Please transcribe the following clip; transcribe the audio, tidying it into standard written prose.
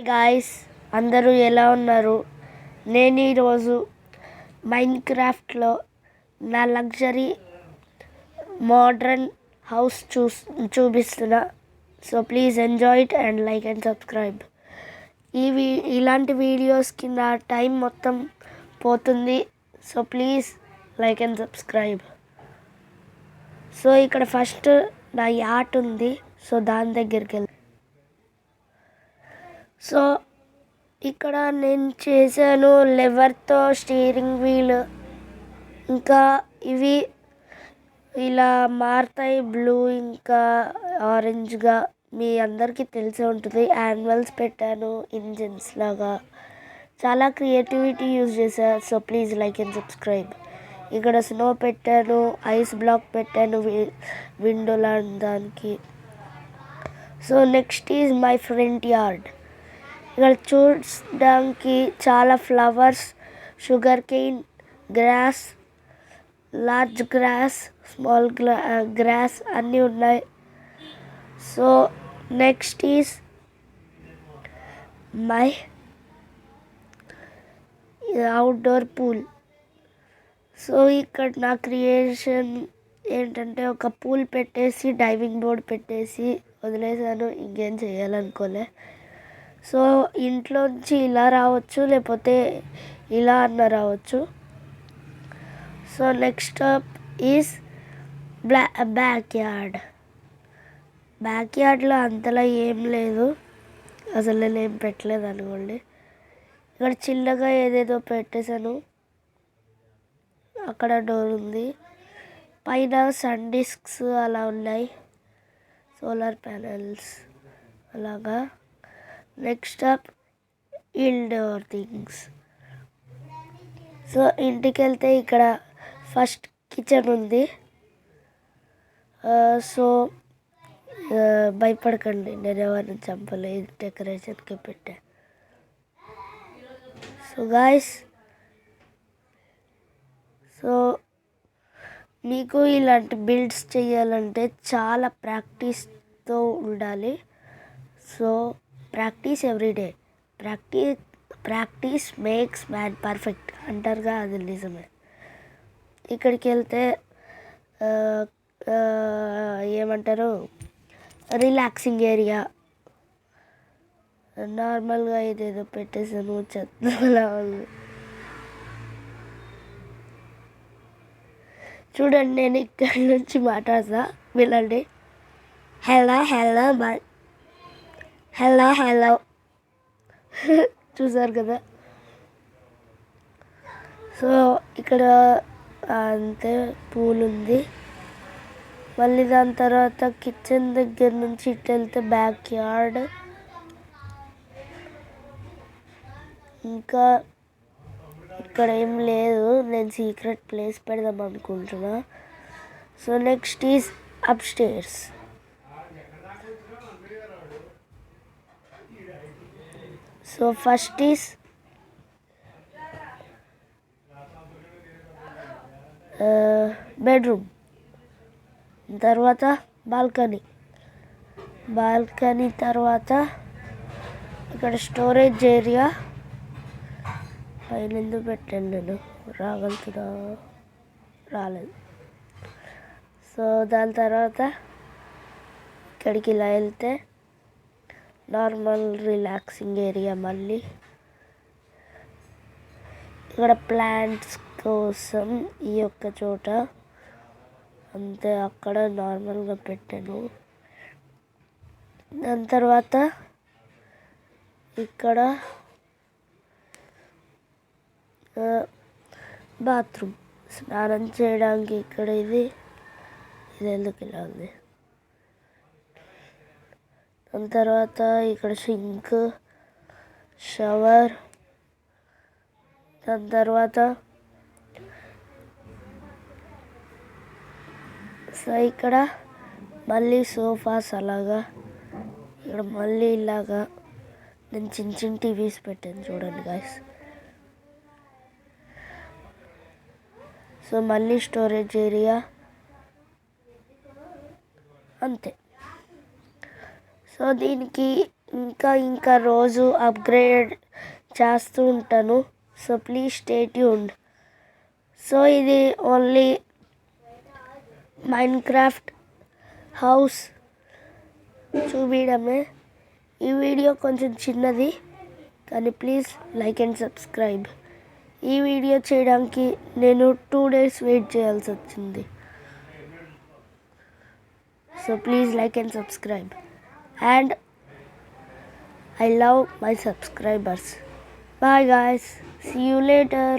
Guys, అందరూ ఎలా ఉన్నారు? నేను ఈరోజు మైన్క్రాఫ్ట్లో నా లగ్జరీ మోడ్రన్ హౌస్ చూపిస్తున్నా. So please enjoy it and like and subscribe. ఇలాంటి వీడియోస్ కింద టైం మొత్తం పోతుంది. So please like and subscribe. So ఇక్కడ ఫస్ట్ నా యాట్ ఉంది. సో దాని దగ్గరికి వెళ్తాను. సో ఇక్కడ నేను చేశాను లెవర్తో స్టీరింగ్ వీల్. ఇంకా ఇవి ఇలా మారుతాయి, బ్లూ ఇంకా ఆరెంజ్గా. మీ అందరికీ తెలిసే ఉంటుంది. యానిమల్స్ పెట్టాను, ఇంజిన్స్ లాగా. చాలా క్రియేటివిటీ యూజ్ చేశాను. So please like and subscribe. ఇక్కడ స్నో పెట్టాను, ఐస్ బ్లాక్ పెట్టాను విండో లాంటి దానికి. So next is my front yard. ఇక్కడ చూడడానికి చాలా flowers, sugar cane, grass, large grass, small grass అన్నీ ఉన్నాయి. So next is my outdoor pool. So ఇక్కడ నా క్రియేషన్ ఏంటంటే ఒక పూల్ పెట్టేసి డైవింగ్ బోర్డ్ పెట్టేసి వదిలేసాను. ఇంకేం చేయాలనుకోలే. సో ఇంట్లోంచి ఇలా రావచ్చు, లేకపోతే ఇలా అన్న రావచ్చు. So next up is back yard. Back యార్డ్లో అంతలా ఏం లేదు, అసలు నేను ఏం పెట్టలేదు అనుకోండి. ఇక్కడ చిన్నగా ఏదేదో పెట్టేశాను. అక్కడ డోర్ ఉంది. పైన సన్ డిస్క్స్ అలా ఉన్నాయి, సోలార్ ప్యానెల్స్ అలాగా. Next up indoor things. So ఇంటికి వెళ్తే ఇక్కడ ఫస్ట్ కిచెన్ ఉంది. సో భయపడకండి, నేను ఎవరిని చంపలేదు, డెకరేషన్కి పెట్టా. సో గాయస్, సో మీకు ఇలాంటి బిల్డ్స్ చేయాలంటే చాలా ప్రాక్టీస్తో ఉండాలి. So practice everyday. Practice makes man perfect అంటారుగా, అది నిజమే. ఇక్కడికి వెళ్తే ఏమంటారు, రిలాక్సింగ్ ఏరియా. నార్మల్గా ఇదేదో పెట్టేసాను, చెత్తలా ఉంది. చూడండి, నేను ఇక్కడి నుంచి మాట్లాడతా, వినండి. Hello hello boy, hello hello చూసారు కదా. సో ఇక్కడ అంతే పూల్ ఉంది. మళ్ళీ దాని తర్వాత కిచెన్ దగ్గర నుంచి ఇటు వెళ్తే బ్యాక్ యార్డ్. ఇంకా ఇక్కడ ఏం లేదు, నేను సీక్రెట్ ప్లేస్ పెడదాం అనుకుంటున్నా. So next is up stairs. So first is bedroom, తర్వాత బాల్కనీ తర్వాత ఇక్కడ స్టోరేజ్ ఏరియా. పైన ఎందుకు పెట్టాను నేను, రాగలుగుతుందా? రాలేదు. సో దాని తర్వాత ఇక్కడికి ఇలా వెళ్తే నార్మల్ రిలాక్సింగ్ ఏరియా. మళ్ళీ ఇక్కడ ప్లాంట్స్ కోసం ఈ ఒక్క చోట అంతే, అక్కడ నార్మల్గా పెట్టాను. దాని తర్వాత ఇక్కడ బాత్రూమ్, స్నానం చేయడానికి. ఇక్కడ ఇది ఎందుకు ఇలా ఉంది. దాని తర్వాత ఇక్కడ సింక్, షవర్. దాని తర్వాత సో ఇక్కడ మళ్ళీ సోఫాస్ అలాగా. ఇక్కడ మళ్ళీ ఇలాగా నేను చిన్న చిన్న టీవీస్ పెట్టాను, చూడండి గాయస్. సో మళ్ళీ స్టోరేజ్ ఏరియా అంతే. సో దీనికి ఇంకా రోజు అప్గ్రేడ్ చేస్తూ ఉంటాను. So please stay tuned. So ఇది ఓన్లీ మైన్క్రాఫ్ట్ హౌస్ చూపించడమే. ఈ వీడియో కొంచెం చిన్నది, కానీ ప్లీజ్ లైక్ అండ్ సబ్స్క్రైబ్. ఈ వీడియో చేయడానికి నేను 2 days వెయిట్ చేయాల్సి వచ్చింది. So please like and subscribe. And I love my subscribers. Bye guys. See you later.